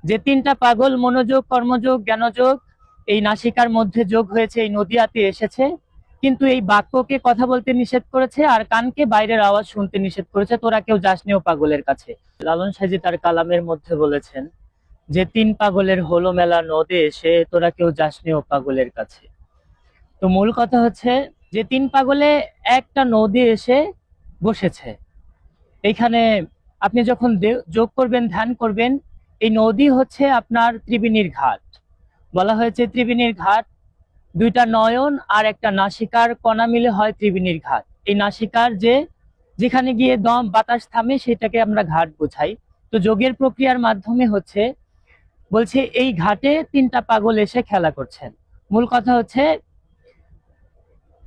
যে তিনটা পাগল মনোযোগ কর্মযোগ জ্ঞানযোগ এই নাসিকার মধ্যে যোগ হয়েছে, এই নদিয়াতে এসেছে, কিন্তু এই বাক্যকে কথা বলতে নিষেধ করেছে আর কানকে বাইরের আওয়াজ শুনতে নিষেধ করেছে, তোরা কেউ যাসনি ও পাগলের কাছে। লালন সাঁজি তার কালামের মধ্যে বলেছেন যে তিন পাগলের হলো মেলা নদে এসে, তোরা কেউ যাসনি ও পাগলের কাছে। তো মূল কথা হচ্ছে যে তিন পাগলে একটা নদী এসে বসেছে এইখানে। আপনি যখন যোগ করবেন, ধ্যান করবেন, এই নদী হচ্ছে আপনার ত্রিবেণীর ঘাট। বলা হয়েছে ত্রিবেণীর ঘাট, দুইটা নয়ন আর একটা নাসিকার কণা মিলে হয় ত্রিবেণীর ঘাট। এই নাসিকার যেখানে গিয়ে দম বাতাস থামে সেটাকে আমরা ঘাট বোঝাই। তো যোগের প্রক্রিয়ার মাধ্যমে হচ্ছে বলছে এই ঘাটে তিনটা পাগল এসে খেলা করছেন। মূল কথা হচ্ছে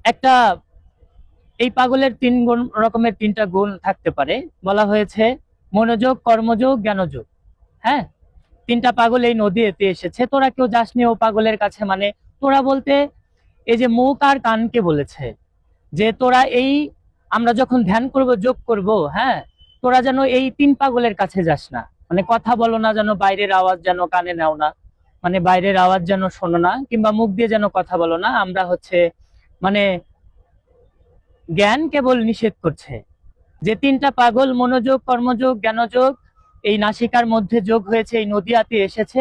একটা এই পাগলের রকমের তিনটা গুণ থাকতে পারে। বলা হয়েছে মনোযোগ কর্মযোগ জ্ঞানযোগ। হ্যাঁ, তিনটা পাগল এই নদীতে এসেছে, তোরা কেউ যাসনি ও পাগলের কাছে। মানে তোরা বলতে এই যে মুখ আর কানকে বলেছে যে তোরা এই আমরা যখন ধ্যান করব যোগ করব, হ্যাঁ, তোরা যেন এই তিন পাগলের কাছে যাস না। মানে কথা বলো না, যেন বাইরের আওয়াজ যেন কানে নাও না, মানে বাইরের আওয়াজ যেন শোনো না, কিংবা মুখ দিয়ে যেন কথা বলো না। আমরা হচ্ছে মানে জ্ঞান কেবল নিষেধ করছে যে তিনটা পাগল মনোযোগ কর্মযোগ জ্ঞানযোগ এই নাসিকার মধ্যে যোগ হয়েছে, এই নদিয়াতে এসেছে,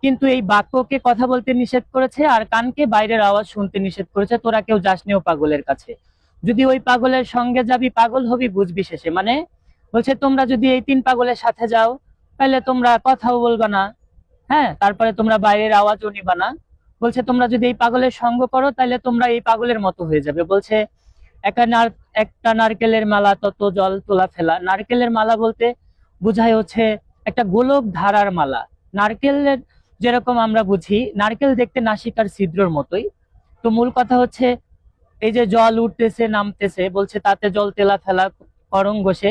কিন্তু এই বাক্যকে কথা বলতে নিষেধ করেছে আর কানকে বাইরের আওয়াজ শুনতে নিষেধ করেছে, তোরা কেউ যাসনি ও পাগলের কাছে। যদি ওই পাগলের সঙ্গে যাবি পাগল হবি বুঝবি শেষে। মানে বলছে তোমরা যদি এই তিন পাগলের সাথে যাও তাহলে তোমরা কথাও বলবা না, হ্যাঁ, তারপরে তোমরা বাইরের আওয়াজও নিবা না। বলছে তোমরা যদি এই পাগলের সঙ্গ করো তাহলে তোমরা এই পাগলের মতো হয়ে যাবে। বলছে একটা নারকেলের মালা তত জল তোলা ফেলা। নারকেলের মালা বলতে বোঝায় হচ্ছে একটা গোলক ধারার মালা। নারকেলের যেরকম আমরা বুঝি, নারকেল দেখতে নাসিকার ছিদ্রর মতোই। তো মূল কথা হচ্ছে এই যে জল উঠতেছে নামতেছে, বলছে তাতে জল তেলা ফেলা করং বসে।